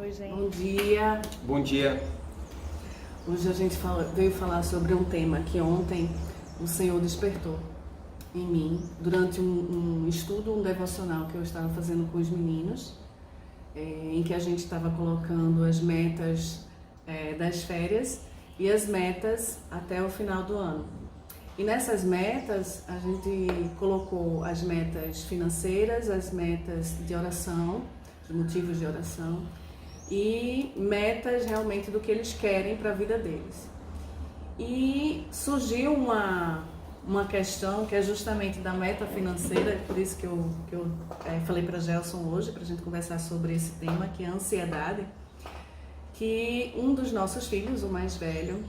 Oi, gente. Bom dia. Bom dia. Hoje a gente veio falar sobre um tema que ontem o Senhor despertou em mim durante um estudo, um devocional que eu estava fazendo com os meninos, em que a gente estava colocando as metas das férias e as metas até o final do ano. E nessas metas a gente colocou as metas financeiras, as metas de oração, os motivos de oração e metas realmente do que eles querem para a vida deles. E surgiu uma questão que é justamente da meta financeira, por isso que eu falei para Gelson hoje, para a gente conversar sobre esse tema, que é a ansiedade, que um dos nossos filhos, o mais velho,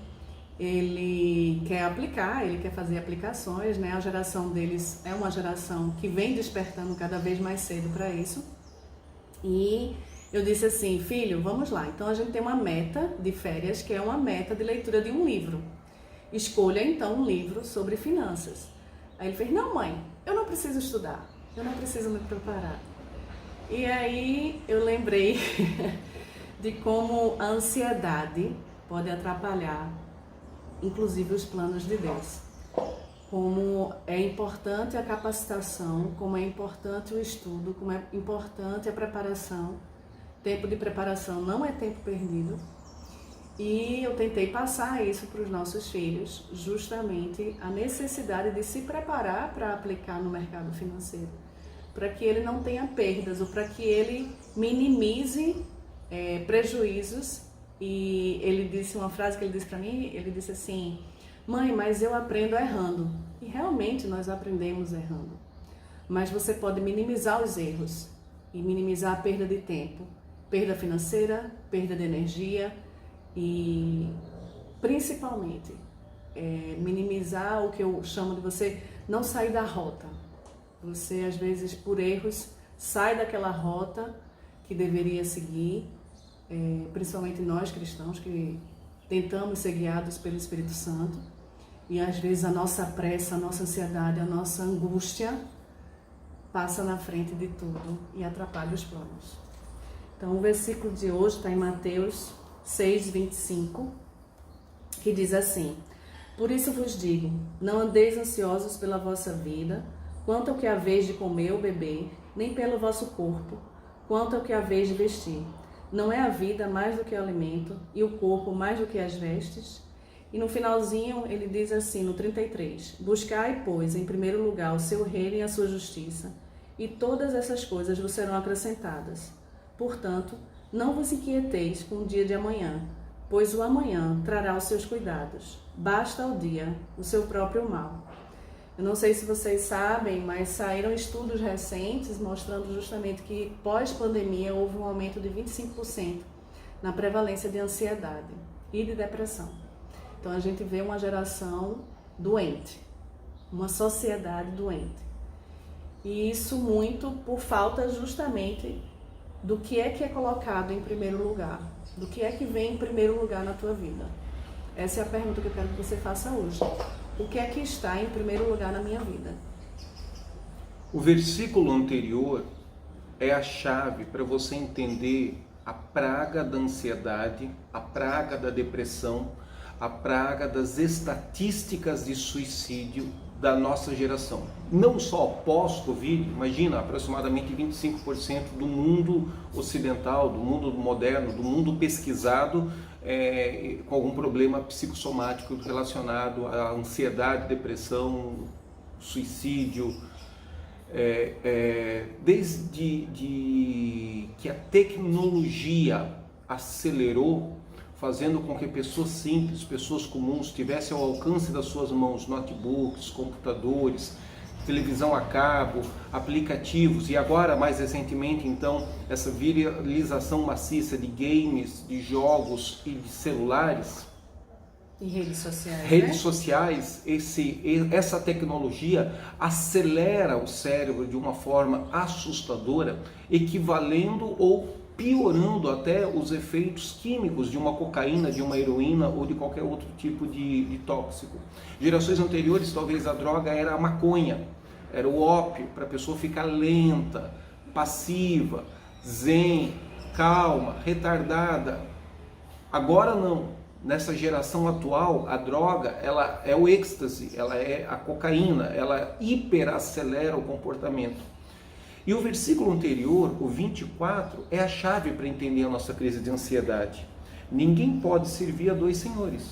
ele quer aplicar, ele quer fazer aplicações, né? A geração deles é uma geração que vem despertando cada vez mais cedo para isso. E eu disse assim, filho, vamos lá. Então a gente tem uma meta de férias, que é uma meta de leitura de um livro. Escolha então um livro sobre finanças. Aí ele fez, não mãe, eu não preciso estudar, eu não preciso me preparar. E aí eu lembrei de como a ansiedade pode atrapalhar inclusive os planos de Deus. Como é importante a capacitação, como é importante o estudo, como é importante a preparação. Tempo de preparação não é tempo perdido. E eu tentei passar isso para os nossos filhos, justamente a necessidade de se preparar para aplicar no mercado financeiro, para que ele não tenha perdas ou para que ele minimize prejuízos. E ele disse uma frase que ele disse para mim, ele disse assim, mãe, mas eu aprendo errando. E realmente nós aprendemos errando. Mas você pode minimizar os erros e minimizar a perda de tempo, perda financeira, perda de energia e principalmente minimizar o que eu chamo de você não sair da rota. Você às vezes por erros sai daquela rota que deveria seguir. Principalmente nós cristãos que tentamos ser guiados pelo Espírito Santo e às vezes a nossa pressa, a nossa ansiedade, a nossa angústia passa na frente de tudo e atrapalha os planos. Então o versículo de hoje está em Mateus 6:25, que diz assim, por isso vos digo, não andeis ansiosos pela vossa vida, quanto ao que haveis de comer ou beber, nem pelo vosso corpo, quanto ao que haveis de vestir. Não é a vida mais do que o alimento e o corpo mais do que as vestes? E no finalzinho ele diz assim, no 33, buscai, pois, em primeiro lugar o seu reino e a sua justiça, e todas essas coisas vos serão acrescentadas. Portanto, não vos inquieteis com o dia de amanhã, pois o amanhã trará os seus cuidados. Basta ao dia o seu próprio mal. Eu não sei se vocês sabem, mas saíram estudos recentes mostrando justamente que pós-pandemia houve um aumento de 25% na prevalência de ansiedade e de depressão. Então a gente vê uma geração doente, uma sociedade doente. E isso muito por falta justamente do que é colocado em primeiro lugar, do que é que vem em primeiro lugar na tua vida. Essa é a pergunta que eu quero que você faça hoje. O que é que está em primeiro lugar na minha vida? O versículo anterior é a chave para você entender a praga da ansiedade, a praga da depressão, a praga das estatísticas de suicídio da nossa geração. Não só pós-Covid, imagina, aproximadamente 25% do mundo ocidental, do mundo moderno, do mundo pesquisado, com algum problema psicossomático relacionado à ansiedade, depressão, suicídio. Desde que a tecnologia acelerou, fazendo com que pessoas simples, pessoas comuns tivessem ao alcance das suas mãos notebooks, computadores, televisão a cabo, aplicativos e agora, mais recentemente, então, essa viralização maciça de games, de jogos e de celulares. E redes sociais, redes sociais, essa tecnologia acelera o cérebro de uma forma assustadora, equivalendo ou piorando até os efeitos químicos de uma cocaína, de uma heroína ou de qualquer outro tipo de tóxico. Gerações anteriores, talvez a droga era a maconha, era o ópio para a pessoa ficar lenta, passiva, zen, calma, retardada. Agora não. Nessa geração atual, a droga, ela é o êxtase, ela é a cocaína, ela hiperacelera o comportamento. E o versículo anterior, o 24, é a chave para entender a nossa crise de ansiedade. Ninguém pode servir a dois senhores,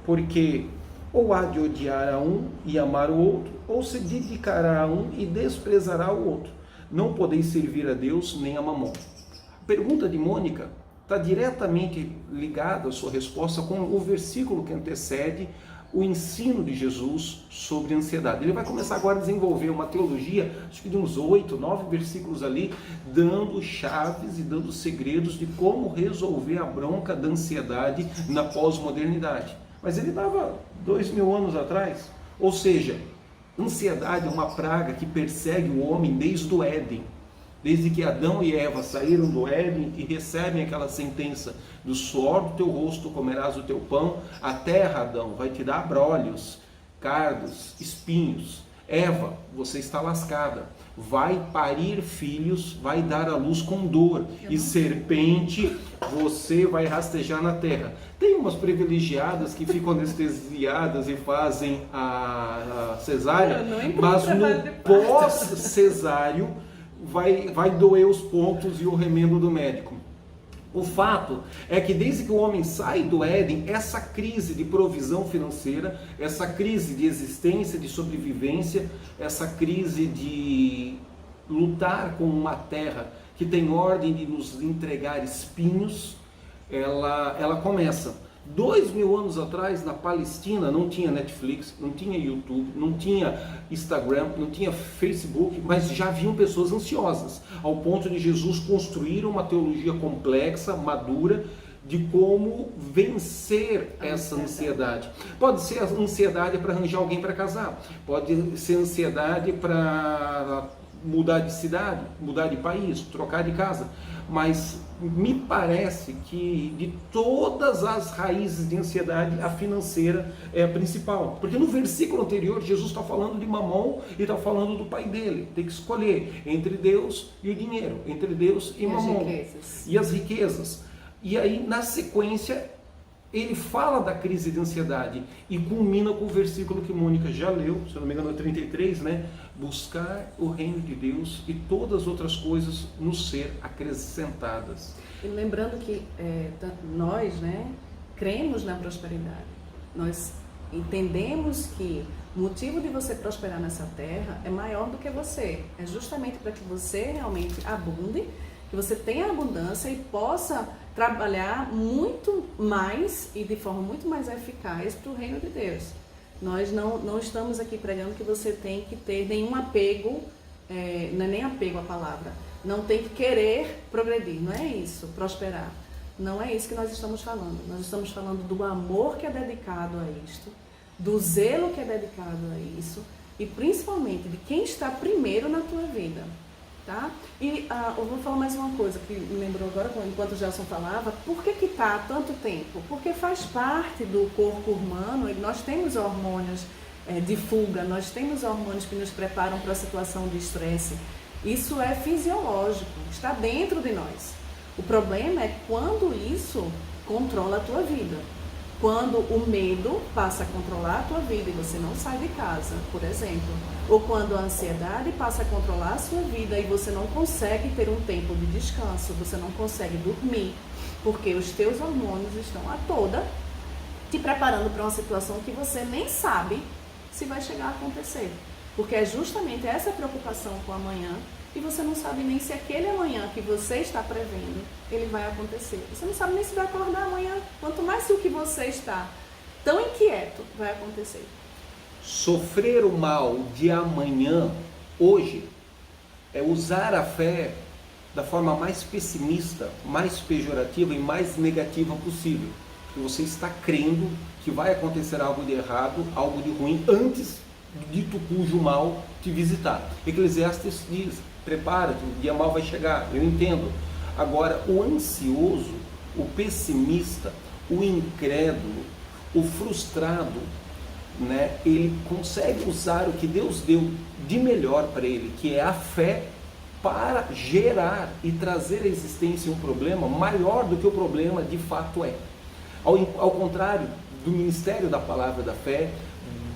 porque ou há de odiar a um e amar o outro, ou se dedicará a um e desprezará o outro. Não podeis servir a Deus nem a Mamon. A pergunta de Mônica está diretamente ligada à sua resposta com o versículo que antecede o ensino de Jesus sobre ansiedade. Ele vai começar agora a desenvolver uma teologia, acho que de uns 8, 9 versículos ali, dando chaves e dando segredos de como resolver a bronca da ansiedade na pós-modernidade. Mas ele estava 2000 anos atrás. Ou seja, ansiedade é uma praga que persegue o homem desde o Éden. Desde que Adão e Eva saíram do Éden e recebem aquela sentença: do suor do teu rosto comerás o teu pão, a terra, Adão, vai te dar abrolhos, cardos, espinhos. Eva, você está lascada, vai parir filhos, vai dar à luz com dor, e serpente, você vai rastejar na terra. Tem umas privilegiadas que ficam anestesiadas e fazem a cesárea, mas no pós-cesáreo vai doer os pontos e o remendo do médico. O fato é que desde que o homem sai do Éden, essa crise de provisão financeira, essa crise de existência, de sobrevivência, essa crise de lutar com uma terra que tem ordem de nos entregar espinhos, ela começa. 2000 anos atrás, na Palestina, não tinha Netflix, não tinha YouTube, não tinha Instagram, não tinha Facebook, mas já haviam pessoas ansiosas, ao ponto de Jesus construir uma teologia complexa, madura, de como vencer essa ansiedade. Pode ser a ansiedade para arranjar alguém para casar, pode ser ansiedade para mudar de cidade, mudar de país, trocar de casa, mas me parece que de todas as raízes de ansiedade, a financeira é a principal. Porque no versículo anterior, Jesus está falando de Mamon e está falando do pai dele. Tem que escolher entre Deus e o dinheiro, entre Deus e Mamon. E as riquezas. E aí, na sequência, ele fala da crise de ansiedade e culmina com o versículo que Mônica já leu, se eu não me engano é 33, né? Buscar o reino de Deus e todas as outras coisas nos ser acrescentadas. E lembrando que nós, né, cremos na prosperidade. Nós entendemos que o motivo de você prosperar nessa terra é maior do que você. É justamente para que você realmente abunde, que você tenha abundância e possa trabalhar muito mais e de forma muito mais eficaz para o reino de Deus. Nós não estamos aqui pregando que você tem que ter nenhum apego, não é nem apego à palavra, não tem que querer progredir, não é isso, prosperar. Não é isso que nós estamos falando. Nós estamos falando do amor que é dedicado a isto, do zelo que é dedicado a isso e principalmente de quem está primeiro na tua vida. Tá? E eu vou falar mais uma coisa que me lembrou agora, enquanto o Gelson falava, por que está há tanto tempo? Porque faz parte do corpo humano, e nós temos hormônios de fuga, nós temos hormônios que nos preparam para a situação de estresse. Isso é fisiológico, está dentro de nós. O problema é quando isso controla a tua vida. Quando o medo passa a controlar a tua vida e você não sai de casa, por exemplo. Ou quando a ansiedade passa a controlar a sua vida e você não consegue ter um tempo de descanso, você não consegue dormir, porque os teus hormônios estão a toda te preparando para uma situação que você nem sabe se vai chegar a acontecer. Porque é justamente essa preocupação com o amanhã e você não sabe nem se aquele amanhã que você está prevendo, ele vai acontecer. Você não sabe nem se vai acordar amanhã, quanto mais se o que você está tão inquieto vai acontecer. Sofrer o mal de amanhã, hoje, é usar a fé da forma mais pessimista, mais pejorativa e mais negativa possível. Que você está crendo que vai acontecer algo de errado, algo de ruim, antes do dito cujo mal te visitar. Eclesiastes diz: prepara-te, o dia mal vai chegar. Eu entendo. Agora, o ansioso, o pessimista, o incrédulo, o frustrado, né, ele consegue usar o que Deus deu de melhor para ele, que é a fé, para gerar e trazer à existência um problema maior do que o problema de fato é. Ao contrário do ministério da palavra da fé,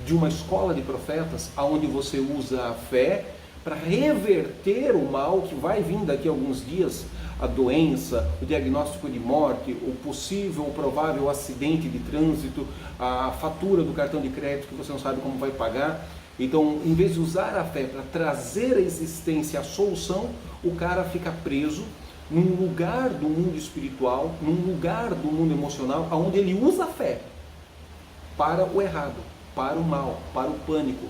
de uma escola de profetas, onde você usa a fé para reverter o mal que vai vir daqui a alguns dias, a doença, o diagnóstico de morte, o possível ou provável acidente de trânsito, a fatura do cartão de crédito que você não sabe como vai pagar. Então, em vez de usar a fé para trazer à existência a solução, o cara fica preso num lugar do mundo espiritual, num lugar do mundo emocional, onde ele usa a fé para o errado, para o mal, para o pânico,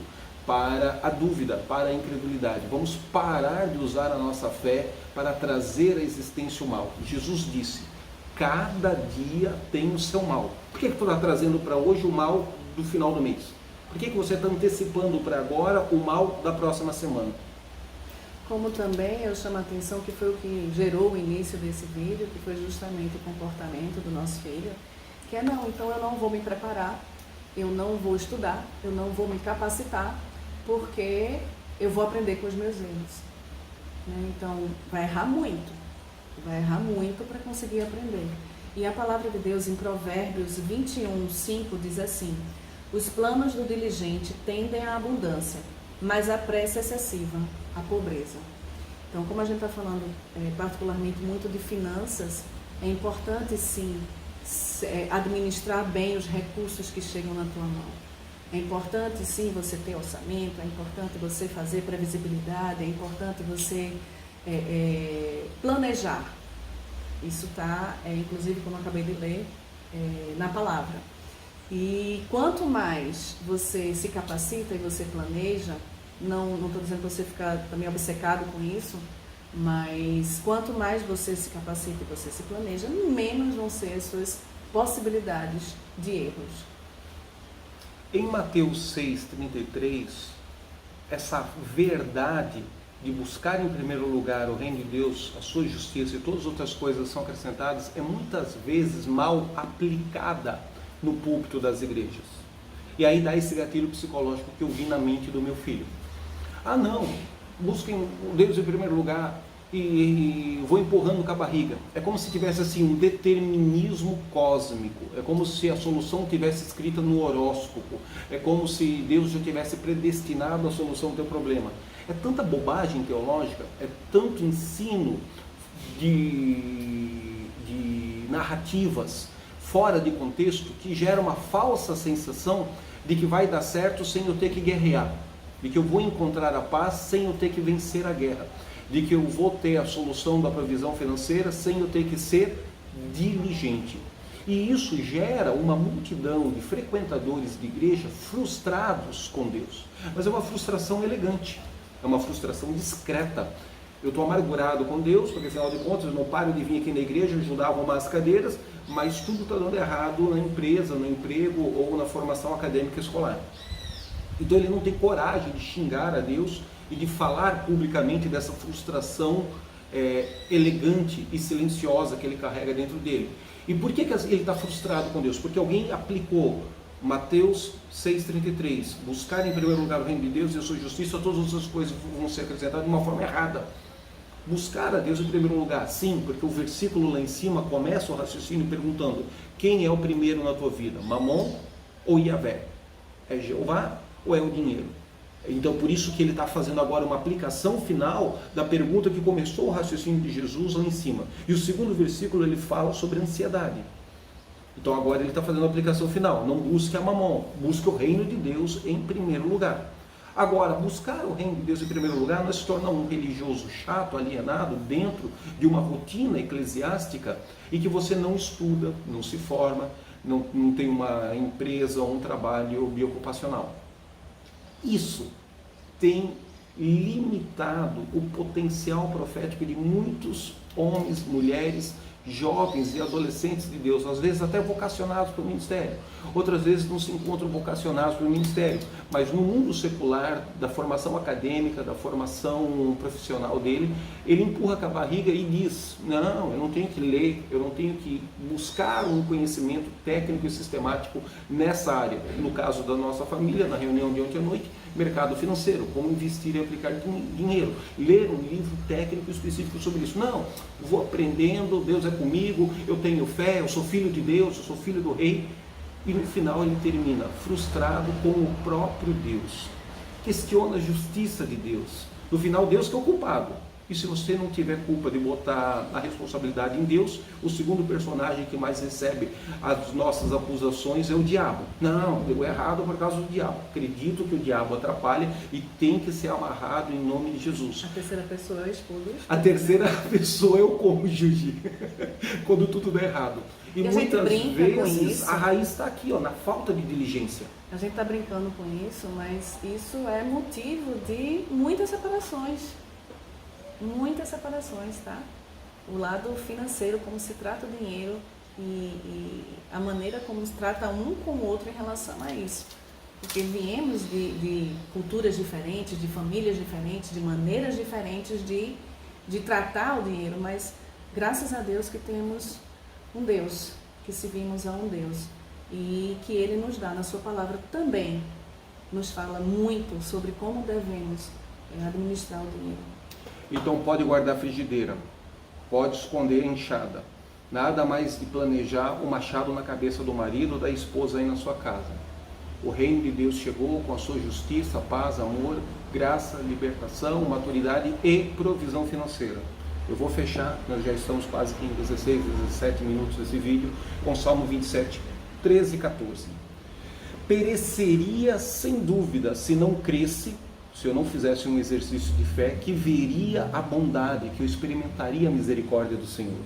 para a dúvida, para a incredulidade. Vamos parar de usar a nossa fé para trazer à existência o mal. Jesus disse, cada dia tem o seu mal. Por que tu está trazendo para hoje o mal do final do mês? Por que você está antecipando para agora o mal da próxima semana? Como também eu chamo a atenção que foi o que gerou o início desse vídeo, que foi justamente o comportamento do nosso filho, que é não, então eu não vou me preparar, eu não vou estudar, eu não vou me capacitar, porque eu vou aprender com os meus erros. Então, vai errar muito para conseguir aprender. E a palavra de Deus em Provérbios 21:5 diz assim, os planos do diligente tendem à abundância, mas a pressa excessiva, à pobreza. Então, como a gente está falando particularmente muito de finanças, é importante sim administrar bem os recursos que chegam na tua mão. É importante sim você ter orçamento, é importante você fazer previsibilidade, é importante você planejar. Isso está, inclusive, como eu acabei de ler, na palavra. E quanto mais você se capacita e você planeja, não estou dizendo que você fica também obcecado com isso, mas quanto mais você se capacita e você se planeja, menos vão ser as suas possibilidades de erros. Em Mateus 6,33, essa verdade de buscar em primeiro lugar o reino de Deus, a sua justiça e todas as outras coisas são acrescentadas, é muitas vezes mal aplicada no púlpito das igrejas. E aí dá esse gatilho psicológico que eu vi na mente do meu filho. Ah não, busquem Deus em primeiro lugar e vou empurrando com a barriga. É como se tivesse assim um determinismo cósmico, é como se a solução tivesse escrita no horóscopo, é como se Deus já tivesse predestinado a solução do teu problema. É tanta bobagem teológica, é tanto ensino de narrativas fora de contexto que gera uma falsa sensação de que vai dar certo sem eu ter que guerrear, de que eu vou encontrar a paz sem eu ter que vencer a guerra, de que eu vou ter a solução da provisão financeira sem eu ter que ser diligente. E isso gera uma multidão de frequentadores de igreja frustrados com Deus. Mas é uma frustração elegante, é uma frustração discreta. Eu estou amargurado com Deus, porque afinal de contas eu não paro de vir aqui na igreja, ajudar a arrumar as cadeiras, mas tudo está dando errado na empresa, no emprego ou na formação acadêmica escolar. Então ele não tem coragem de xingar a Deus e de falar publicamente dessa frustração elegante e silenciosa que ele carrega dentro dele. E por que ele está frustrado com Deus? Porque alguém aplicou Mateus 6,33, buscar em primeiro lugar o reino de Deus e a sua justiça, todas as outras coisas vão ser acrescentadas de uma forma errada. Buscar a Deus em primeiro lugar, sim, porque o versículo lá em cima começa o raciocínio perguntando, quem é o primeiro na tua vida, Mamon ou Yahvé? É Jeová ou é o dinheiro? Então por isso que ele está fazendo agora uma aplicação final da pergunta que começou o raciocínio de Jesus lá em cima. E o segundo versículo ele fala sobre ansiedade. Então agora ele está fazendo a aplicação final, não busque a Mamon, busque o reino de Deus em primeiro lugar. Agora, buscar o reino de Deus em primeiro lugar não se torna um religioso chato, alienado, dentro de uma rotina eclesiástica e que você não estuda, não se forma, não tem uma empresa ou um trabalho biocupacional. Isso tem limitado o potencial profético de muitos homens, mulheres jovens e adolescentes de Deus, às vezes até vocacionados para o ministério, outras vezes não se encontram vocacionados para o ministério, mas no mundo secular, da formação acadêmica, da formação profissional dele, ele empurra com a barriga e diz: não, eu não tenho que ler, eu não tenho que buscar um conhecimento técnico e sistemático nessa área. No caso da nossa família, na reunião de ontem à noite, mercado financeiro, como investir e aplicar dinheiro, ler um livro técnico específico sobre isso. Não, vou aprendendo, Deus é comigo, eu tenho fé, eu sou filho de Deus, eu sou filho do rei. E no final ele termina frustrado com o próprio Deus. Questiona a justiça de Deus. No final, Deus que é o culpado. E se você não tiver culpa de botar a responsabilidade em Deus, o segundo personagem que mais recebe as nossas acusações é o diabo. Não, deu errado por causa do diabo. Acredito que o diabo atrapalha e tem que ser amarrado em nome de Jesus. A terceira pessoa é o esposo. A terceira pessoa é o cônjuge, quando tudo dá errado. E muitas vezes a raiz está aqui, ó, na falta de diligência. A gente está brincando com isso, mas isso é motivo de muitas separações. Muitas separações, tá? O lado financeiro, como se trata o dinheiro e a maneira como se trata um com o outro em relação a isso. Porque viemos de culturas diferentes, de famílias diferentes, de maneiras diferentes de tratar o dinheiro, mas graças a Deus que temos um Deus, que servimos a um Deus e que Ele nos dá na sua palavra também, nos fala muito sobre como devemos administrar o dinheiro. Então pode guardar a frigideira, pode esconder a enxada, nada mais de planejar o machado na cabeça do marido ou da esposa aí na sua casa. O reino de Deus chegou com a sua justiça, paz, amor, graça, libertação, maturidade e provisão financeira. Eu vou fechar, nós já estamos quase em 16, 17 minutos desse vídeo, com Salmo 27, 13 e 14. Pereceria sem dúvida se não cresce, se eu não fizesse um exercício de fé, que veria a bondade, que eu experimentaria a misericórdia do Senhor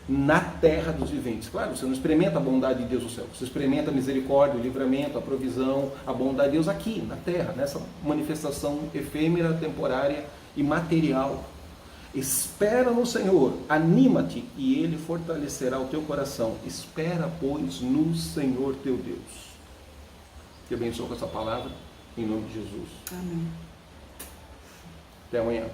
na terra dos viventes. Claro, você não experimenta a bondade de Deus no céu, você experimenta a misericórdia, o livramento, a provisão, a bondade de Deus aqui, na terra, nessa manifestação efêmera, temporária e material. Espera no Senhor, anima-te e Ele fortalecerá o teu coração. Espera, pois, no Senhor teu Deus. Te abençoo com essa palavra, em nome de Jesus. Amém. Até amanhã.